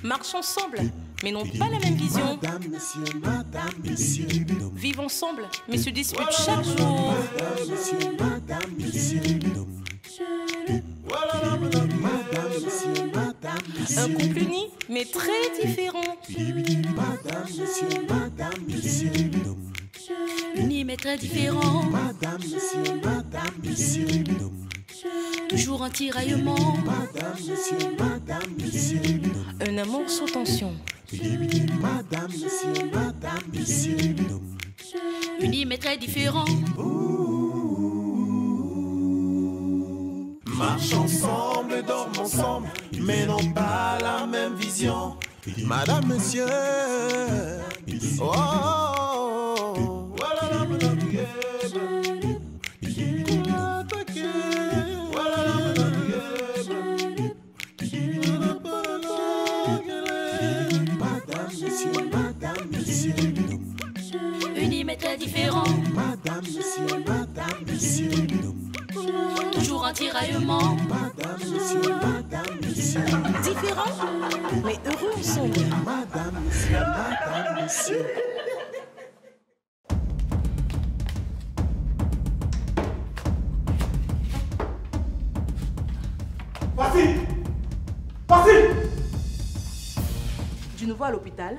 Marchent ensemble, mais n'ont pas la même vision. Vivent ensemble, mais se disputent chaque jour. Un couple uni, mais très différent. Uni mais très différent. Toujours en tiraillement. Un amour sous tension. Unis mais très différent. Marchent ensemble, dorment ensemble, mais n'ont pas la même vision. Madame, monsieur. Oh, oh, oh. Voilà, madame, Unis mais très différents. madame, monsieur. Toujours en tiraillement. Madame, monsieur. Différents, mais heureux ensemble. Madame, monsieur. Vas-y! Du nouveau à l'hôpital.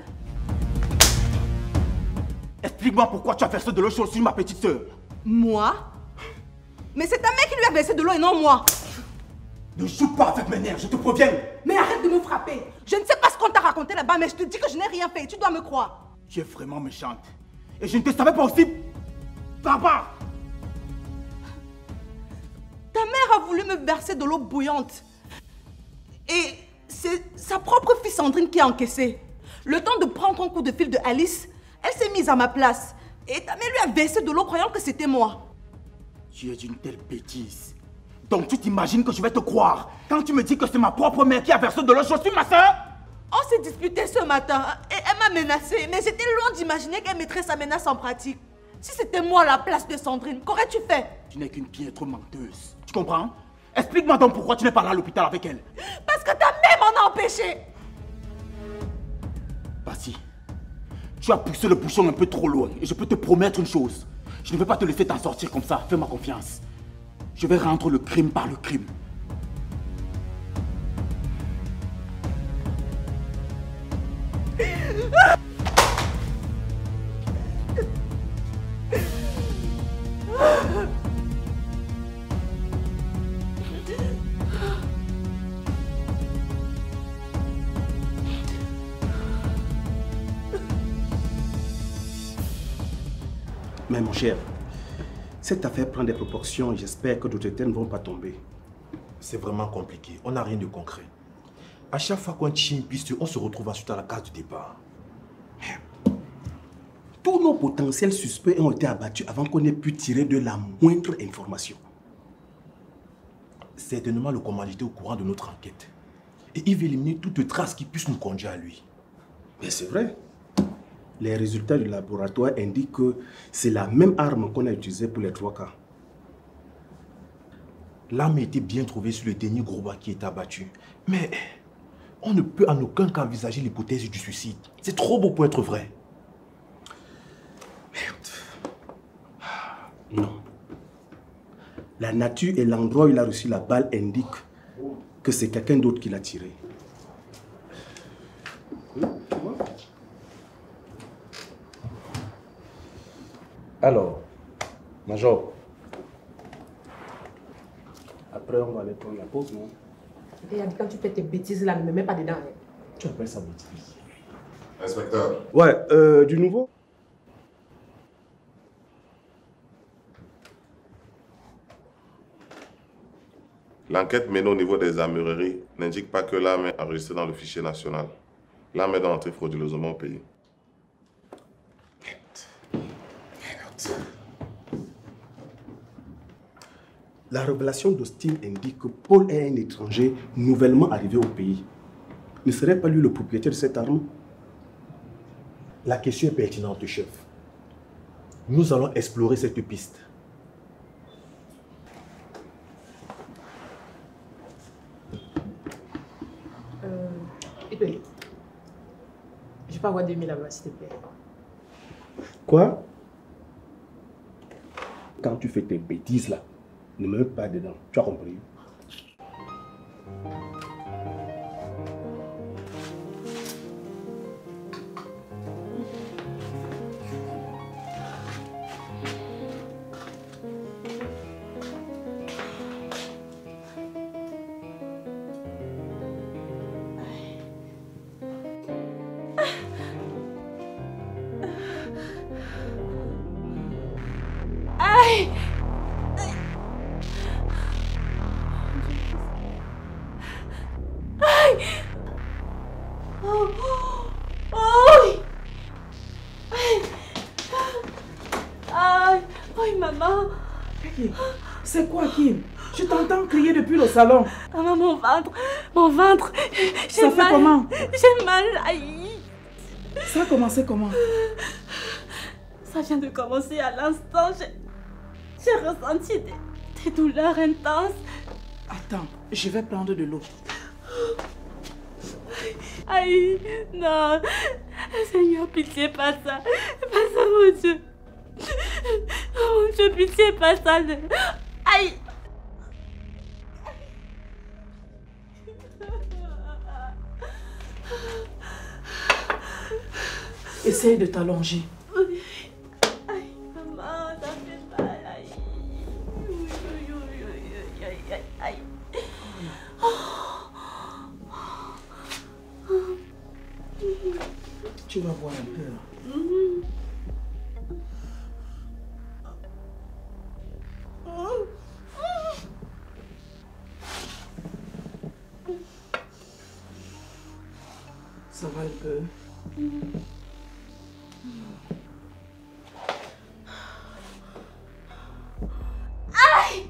Explique-moi pourquoi tu as versé de l'eau chaude sur ma petite sœur. Moi? Mais c'est ta mère qui lui a versé de l'eau et non moi. Ne joue pas avec mes nerfs, je te préviens. Mais arrête de me frapper. Je ne sais pas ce qu'on t'a raconté là-bas, mais je te dis que je n'ai rien fait et tu dois me croire. Tu es vraiment méchante. Et je ne te savais pas aussi. Papa! Ta mère a voulu me verser de l'eau bouillante. Et c'est sa propre fille Sandrine qui a encaissé. Le temps de prendre un coup de fil de Alice, elle s'est mise à ma place. Et ta mère lui a versé de l'eau croyant que c'était moi. Tu es une telle bêtise. Donc tu t'imagines que je vais te croire quand tu me dis que c'est ma propre mère qui a versé de l'eau chaude sur ma soeur? On s'est disputé ce matin et elle m'a menacée. Mais j'étais loin d'imaginer qu'elle mettrait sa menace en pratique. Si c'était moi à la place de Sandrine, qu'aurais-tu fait? Tu n'es qu'une piètre menteuse. Tu comprends? Explique-moi donc pourquoi tu n'es pas là à l'hôpital avec elle. Parce que ta mère m'en a empêché. Basi, tu as poussé le bouchon un peu trop loin et je peux te promettre une chose. Je ne vais pas te laisser t'en sortir comme ça, fais-moi confiance. Je vais rendre le crime par le crime. Mais mon cher, cette affaire prend des proportions et j'espère que d'autres têtes ne vont pas tomber. C'est vraiment compliqué. On n'a rien de concret. À chaque fois qu'on tire une piste, on se retrouve ensuite à la case du départ. Tous nos potentiels suspects ont été abattus avant qu'on ait pu tirer de la moindre information. Certainement, le commanditaire est au courant de notre enquête. Et il veut éliminer toute trace qui puisse nous conduire à lui. Mais c'est vrai. Les résultats du laboratoire indiquent que c'est la même arme qu'on a utilisée pour les 3 cas. L'arme a été bien trouvée sur le dernier gros bas qui est abattu. Mais on ne peut en aucun cas envisager l'hypothèse du suicide. C'est trop beau pour être vrai. Non. La nature et l'endroit où il a reçu la balle indiquent que c'est quelqu'un d'autre qui l'a tiré. Alors, Major, après on va aller prendre la pause, non? Et quand tu fais tes bêtises là, ne me mets pas dedans. Tu appelles ça bêtise? Inspecteur. Ouais, du nouveau? L'enquête menée au niveau des armureries n'indique pas que l'arme est enregistrée dans le fichier national. L'arme est entrée frauduleusement au pays. La révélation d'Austin indique que Paul est un étranger nouvellement arrivé au pays. Ne serait pas lui le propriétaire de cette arme? La question est pertinente, chef. Nous allons explorer cette piste. peux avoir 2000 là-bas, s'il te plaît? Quoi? Quand tu fais tes bêtises là, ne me mets pas dedans. Tu as compris? C'est quoi, Kim? Je t'entends crier depuis le salon. Maman, mon ventre. Ça fait comment? J'ai mal, aïe. Ça a commencé comment? Ça vient de commencer à l'instant. J'ai ressenti des douleurs intenses. Attends, je vais prendre de l'eau. Aïe, non. Seigneur, pitié, pas ça. Pas ça, mon Dieu. Oh mon Dieu, pitié, pas ça. Aïe. Essaye de t'allonger. Aïe, maman, ça fait mal. Aïe. Aïe, aïe. Tu vas voir un peu. Ça va un peu. Aïe!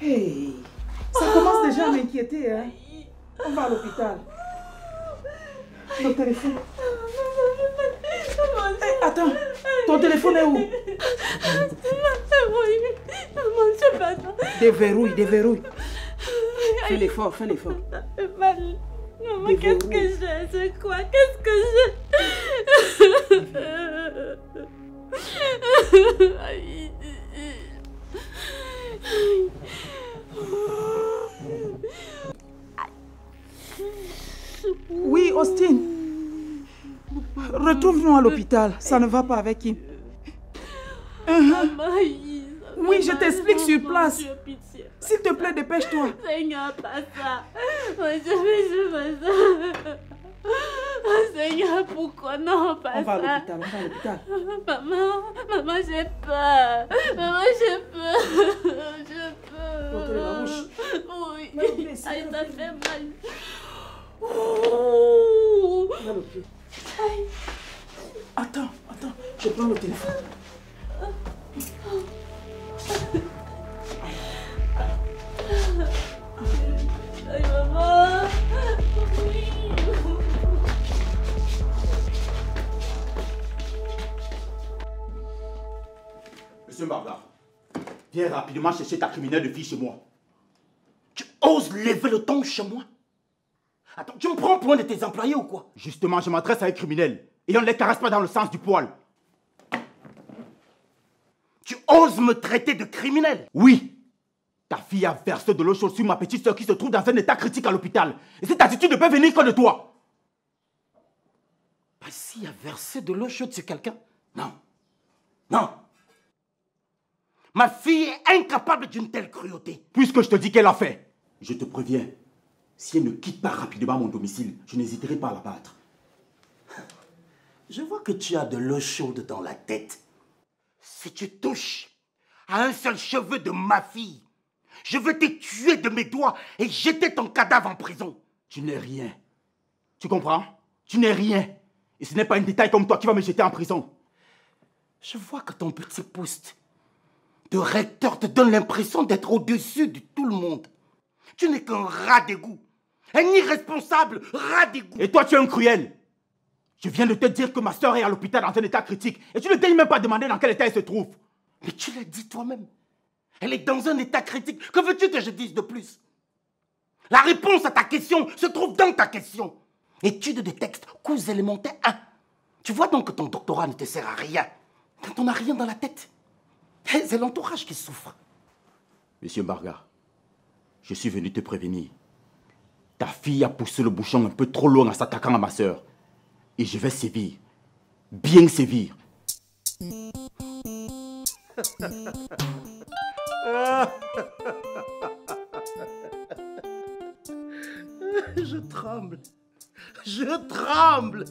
Hey! Ça commence déjà à m'inquiéter, hein? On va à l'hôpital. Ton téléphone. Hey, attends, ton téléphone est où? Déverrouille, déverrouille. Fais l'effort, fais l'effort. Mal. Maman, qu'est-ce que j'ai? C'est quoi? Qu'est-ce que j'ai? Aïe. Oui, Austin. Retrouve-nous à l'hôpital. Ça ne va pas avec qui? Oui, je t'explique sur place. S'il te plaît, dépêche-toi. Seigneur, pas ça. Moi, je veux ça. Oh, Seigneur, pourquoi non, pas ça? On va à l'hôpital, Maman, j'ai peur. Maman, j'ai peur. J'ai peur. Montre la bouche. Oui. Aïe, Ça fait mal. Attends, je prends le téléphone. Aïe, maman. Oui. Monsieur Barbara, viens rapidement chercher ta criminelle de fille chez moi. Tu oses lever le ton chez moi? Attends, tu me prends pour un de tes employés ou quoi? Justement, je m'adresse à un criminel et on ne les caresse pas dans le sens du poil. Tu oses me traiter de criminel? Oui. Ta fille a versé de l'eau chaude sur ma petite soeur qui se trouve dans un état critique à l'hôpital. Et cette attitude ne peut venir que de toi. Passy a versé de l'eau chaude sur quelqu'un? Non. Non. Ma fille est incapable d'une telle cruauté. Puisque je te dis qu'elle a fait, je te préviens, si elle ne quitte pas rapidement mon domicile, je n'hésiterai pas à la battre. Je vois que tu as de l'eau chaude dans la tête. Si tu touches à un seul cheveu de ma fille, je veux te tuer de mes doigts et jeter ton cadavre en prison. Tu n'es rien. Tu comprends? Tu n'es rien. Et ce n'est pas un détail comme toi qui va me jeter en prison. Je vois que ton petit poste de recteur te donne l'impression d'être au-dessus de tout le monde. Tu n'es qu'un rat d'égout. Un irresponsable rat d'égout. Et toi, tu es un cruel. Je viens de te dire que ma soeur est à l'hôpital dans un état critique. Et tu ne daignes même pas demander dans quel état elle se trouve. Mais tu l'as dit toi-même. Elle est dans un état critique. Que veux-tu que je dise de plus? La réponse à ta question se trouve dans ta question. Étude des textes, cours élémentaires 1. Tu vois donc que ton doctorat ne te sert à rien. Quand on n'a rien dans la tête. C'est l'entourage qui souffre. Monsieur Mbarga, je suis venu te prévenir. Ta fille a poussé le bouchon un peu trop loin en s'attaquant à ma soeur. Et je vais sévir. Bien sévir. Je tremble. Je tremble.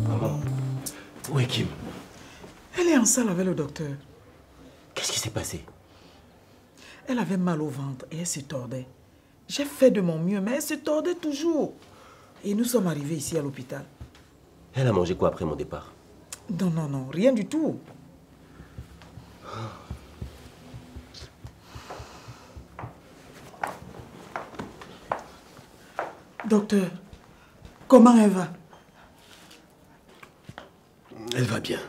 Maman, où est Kim? Elle est en salle avec le docteur. Qu'est-ce qui s'est passé? Elle avait mal au ventre et elle se tordait. J'ai fait de mon mieux, mais elle se tordait toujours. Et nous sommes arrivés ici à l'hôpital. Elle a mangé quoi après mon départ? Non, non, non, rien du tout. Docteur, comment elle va? Elle va bien.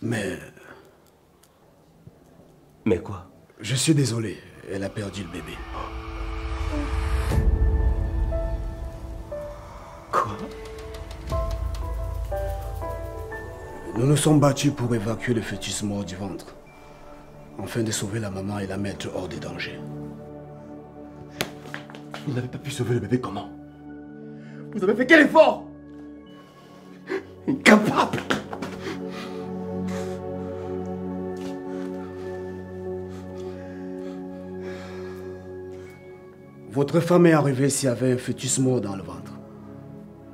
Mais... Mais quoi? Je suis désolé, elle a perdu le bébé. Quoi? Nous nous sommes battus pour évacuer le fœtus mort du ventre, afin de sauver la maman et la mettre hors des dangers. Vous n'avez pas pu sauver le bébé comment? Vous avez fait quel effort? Incapable! Votre femme est arrivée ici avec un fœtus mort dans le ventre.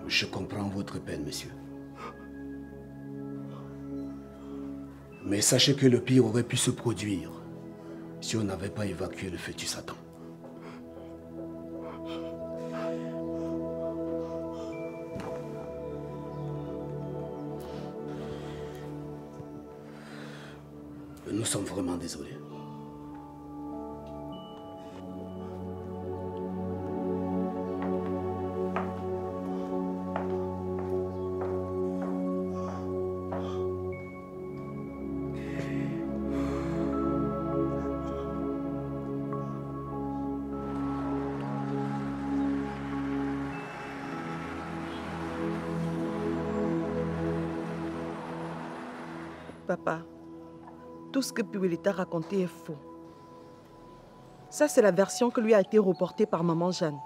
Je comprends votre peine, monsieur. Mais sachez que le pire aurait pu se produire si on n'avait pas évacué le fœtus à temps. Nous sommes vraiment désolés. Papa, tout ce que Piwele t'a raconté est faux. Ça, c'est la version que lui a été reportée par maman Jeanne.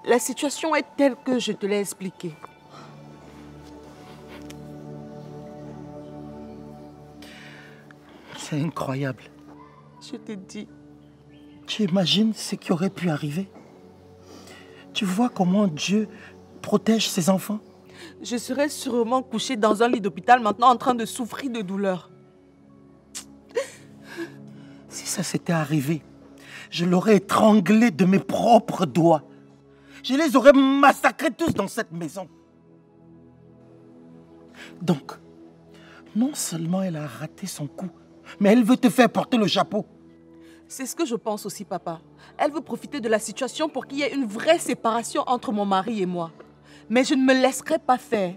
La situation est telle que je te l'ai expliquée. C'est incroyable. Je te dis. Tu imagines ce qui aurait pu arriver? Tu vois comment Dieu protège ses enfants? Je serais sûrement couchée dans un lit d'hôpital maintenant en train de souffrir de douleur. Si ça s'était arrivé, je l'aurais étranglé de mes propres doigts. Je les aurais massacrés tous dans cette maison. Donc, non seulement elle a raté son coup, mais elle veut te faire porter le chapeau. C'est ce que je pense aussi, papa. Elle veut profiter de la situation pour qu'il y ait une vraie séparation entre mon mari et moi. Mais je ne me laisserai pas faire.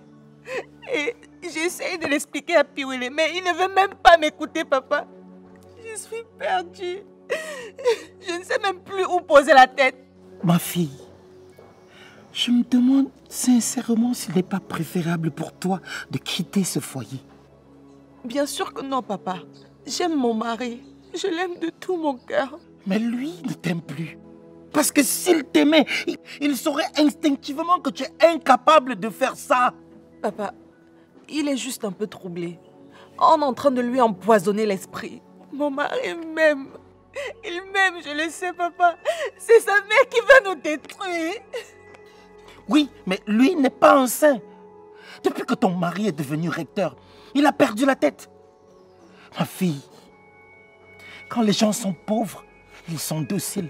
Et j'essaie de l'expliquer à Piwele, mais il ne veut même pas m'écouter, papa. Je suis perdue. Je ne sais même plus où poser la tête. Ma fille, je me demande sincèrement s'il n'est pas préférable pour toi de quitter ce foyer. Bien sûr que non, papa. J'aime mon mari. Je l'aime de tout mon cœur. Mais lui ne t'aime plus. Parce que s'il t'aimait, il saurait instinctivement que tu es incapable de faire ça. Papa, il est juste un peu troublé. On est en train de lui empoisonner l'esprit. Mon mari m'aime. Il m'aime, je le sais, papa. C'est sa mère qui va nous détruire. Oui, mais lui n'est pas un saint. Depuis que ton mari est devenu recteur, il a perdu la tête. Ma fille, quand les gens sont pauvres, ils sont dociles.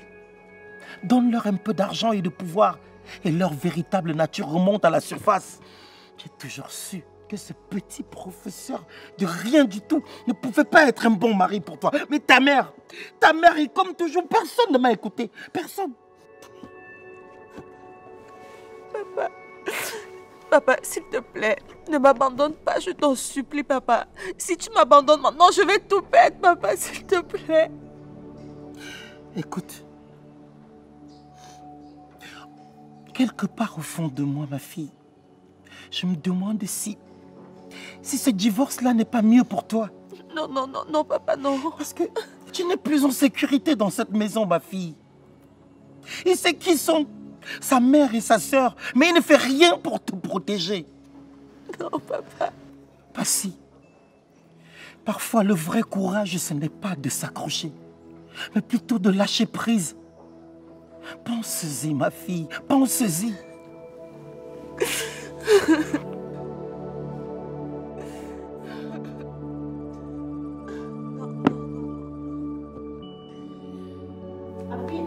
Donne-leur un peu d'argent et de pouvoir et leur véritable nature remonte à la surface. J'ai toujours su que ce petit professeur de rien du tout ne pouvait pas être un bon mari pour toi. Mais ta mère est comme toujours, personne ne m'a écouté. Personne. Papa, Papa, s'il te plaît, ne m'abandonne pas, je t'en supplie, papa. Si tu m'abandonnes maintenant, je vais tout perdre, papa, s'il te plaît. Écoute, quelque part au fond de moi, ma fille, je me demande si ce divorce-là n'est pas mieux pour toi. Non, non, non, non, papa, non. Parce que tu n'es plus en sécurité dans cette maison, ma fille. Il sait qui sont sa mère et sa sœur, mais il ne fait rien pour te protéger. Non, papa. Pas si. Parfois, le vrai courage, ce n'est pas de s'accrocher, mais plutôt de lâcher prise. Pense-y, ma fille, pense-y.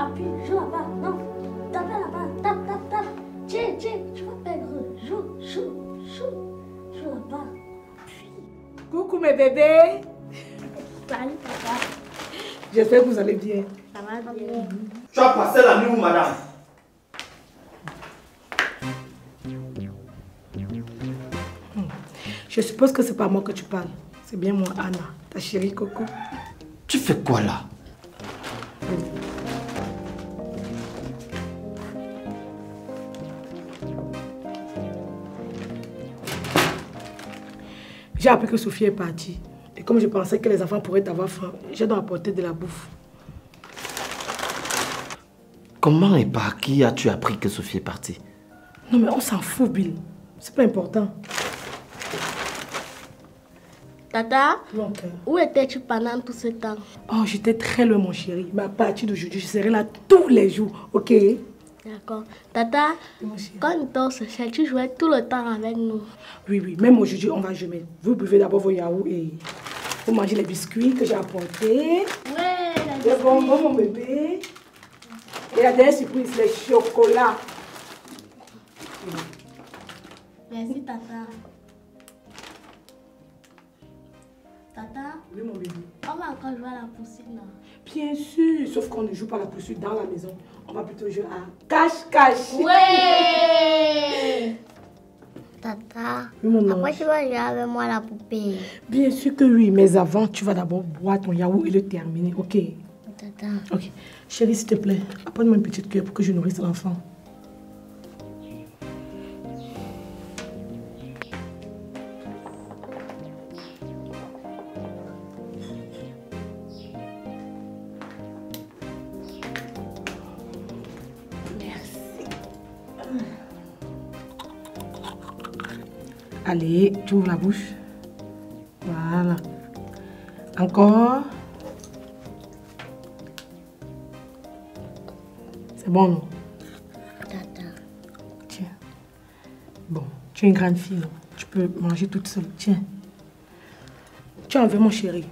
Appuie, joue là-bas, non. Tape là-bas, tape. Tiens, tu vas perdre. Joue là-bas. Coucou mes bébés. Salut, papa. J'espère que vous allez bien. Ça va bien. Tu as passé la nuit où, madame? Je suppose que c'est pas moi que tu parles. C'est bien moi, Anna, ta chérie Coco. Tu fais quoi là? J'ai appris que Sophie est partie. Et comme je pensais que les enfants pourraient avoir faim, j'ai donc apporté de la bouffe. Comment et par qui as-tu appris que Sophie est partie? Non mais on s'en fout, Bill. C'est pas important. Tata, Mon cœur. où étais-tu pendant tout ce temps? Oh, j'étais très loin, mon chéri. Mais à partir d'aujourd'hui, je serai là tous les jours, ok? D'accord. Tata, quand nous étions au Seychelles, tu jouais tout le temps avec nous. Oui, même aujourd'hui, on va jouer. Vous buvez d'abord vos yaourts et vous mangez les biscuits que j'ai apportés. Ouais, les bonbons, mon bébé. Et la dernière surprise, les chocolats. Merci, Tata. Tata? Oui, mon bébé. On va encore jouer à la poursuite, non? Bien sûr, sauf qu'on ne joue pas à la poursuite dans la maison. On va plutôt jouer à cache-cache. Ouais! Tata, Oui, mon après ange. tu vas jouer avec moi la poupée. Bien sûr que oui, mais avant, tu vas d'abord boire ton yaourt et le terminer, ok? Tata. Ok. Chérie, s'il te plaît, apporte-moi une petite cuillère pour que je nourrisse l'enfant. Allez, tu ouvres la bouche. Voilà. Encore. C'est bon, non? Tata. Tiens. Bon, tu es une grande fille, non? Tu peux manger toute seule. Tiens. Tu en veux, mon chéri?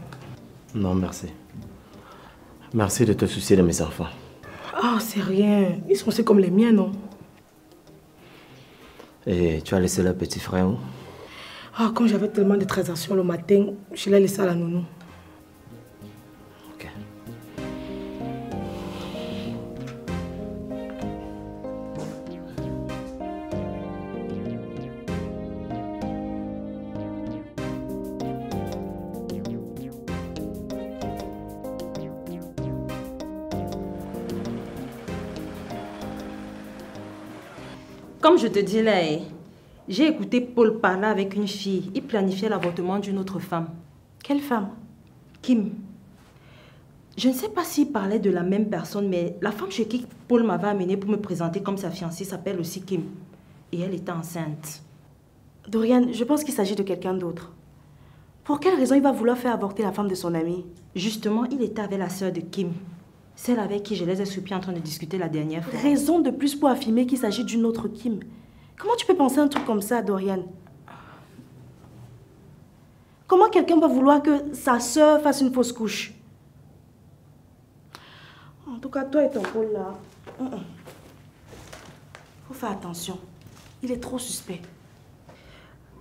Non, merci. Merci de te soucier de mes enfants. Ah, c'est rien. Ils sont aussi comme les miens, non? Et tu as laissé le petit frère où? Ah, comme j'avais tellement de transactions le matin, je l'ai laissé à la nounou. Ok. Comme je te dis là, j'ai écouté Paul parler avec une fille. Il planifiait l'avortement d'une autre femme. Quelle femme? Kim. Je ne sais pas s'il parlait de la même personne, mais la femme chez qui Paul m'avait amené pour me présenter comme sa fiancée s'appelle aussi Kim. Et elle était enceinte. Dorian, je pense qu'il s'agit de quelqu'un d'autre. Pour quelle raison il va vouloir faire avorter la femme de son ami? Justement, il était avec la sœur de Kim. Celle avec qui je les ai surpris en train de discuter la dernière fois. Raison de plus pour affirmer qu'il s'agit d'une autre Kim. Comment tu peux penser un truc comme ça, Dorian? Comment quelqu'un va vouloir que sa sœur fasse une fausse couche? En tout cas, toi et ton Paul là, faut faire attention. Il est trop suspect.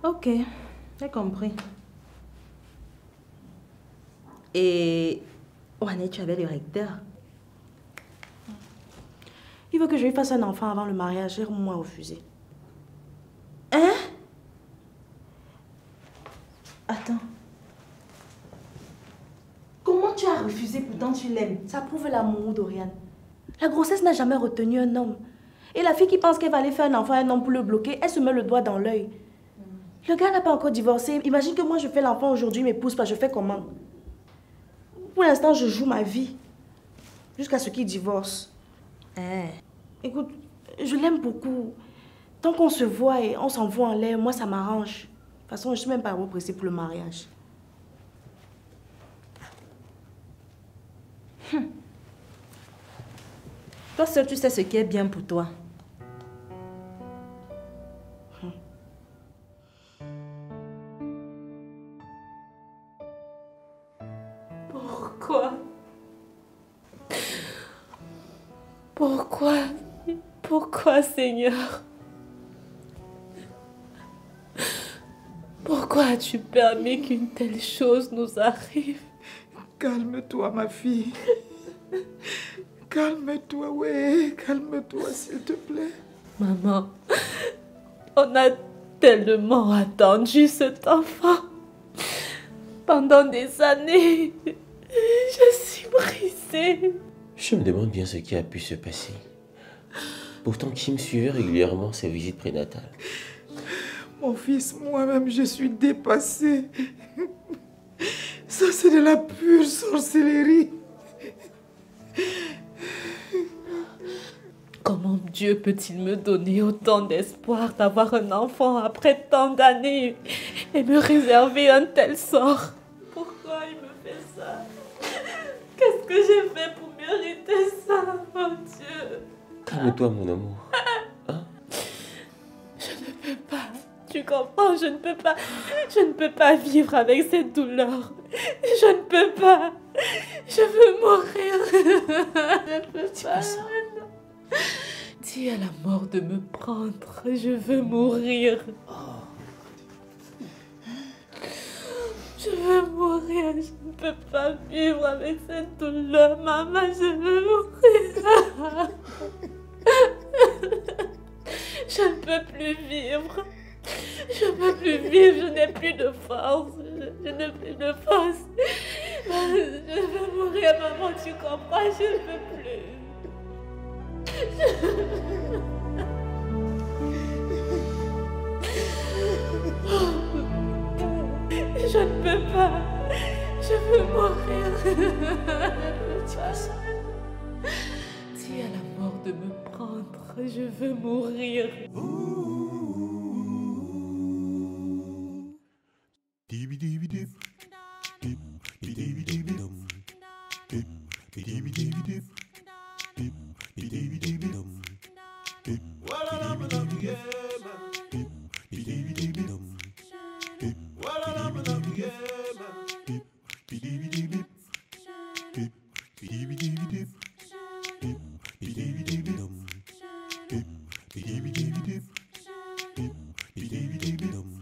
Ok, j'ai compris. Et où en es-tu avec le recteur? Il veut que je lui fasse un enfant avant le mariage. J'ai moi refusé. Hein? Attends. Comment tu as refusé pourtant tu l'aimes? Ça prouve l'amour d'Oriane. La grossesse n'a jamais retenu un homme. Et la fille qui pense qu'elle va aller faire un enfant à un homme pour le bloquer, elle se met le doigt dans l'œil. Le gars n'a pas encore divorcé. Imagine que moi je fais l'enfant aujourd'hui, il m'épouse pas, je fais comment? Pour l'instant, je joue ma vie. Jusqu'à ce qu'il divorce. Écoute, je l'aime beaucoup. Tant qu'on se voit et on s'envoie en l'air, moi ça m'arrange. De toute façon, je suis même pas pressée pour le mariage. Toi seul, tu sais ce qui est bien pour toi. Pourquoi? Pourquoi? Pourquoi, Seigneur? Pourquoi as-tu permis qu'une telle chose nous arrive? Calme-toi, ma fille. Calme-toi, oui. Calme-toi, s'il te plaît. Maman, on a tellement attendu cet enfant. Pendant des années, je suis brisée. Je me demande bien ce qui a pu se passer. Pourtant, Kim suivait régulièrement ses visites prénatales. Mon fils, moi-même, je suis dépassée. Ça, c'est de la pure sorcellerie. Comment Dieu peut-il me donner autant d'espoir d'avoir un enfant après tant d'années et me réserver un tel sort? Pourquoi il me fait ça? Qu'est-ce que j'ai fait pour mériter ça, mon Dieu? Calme-toi, mon amour. Je ne peux pas. Tu comprends? Je ne peux pas vivre avec cette douleur. Je ne peux pas. Je veux mourir. Je ne peux pas. Dis à la mort de me prendre. Je veux mourir. Je veux mourir. Je ne peux pas vivre avec cette douleur. Maman, je veux mourir. Je ne peux plus vivre. Je ne peux plus vivre. Je n'ai plus de force. Je n'ai plus de force. Je veux mourir, maman. Tu comprends? Je ne peux plus. Je ne peux pas. Je veux mourir. Dis à la mort de me prendre. Je veux mourir. Dum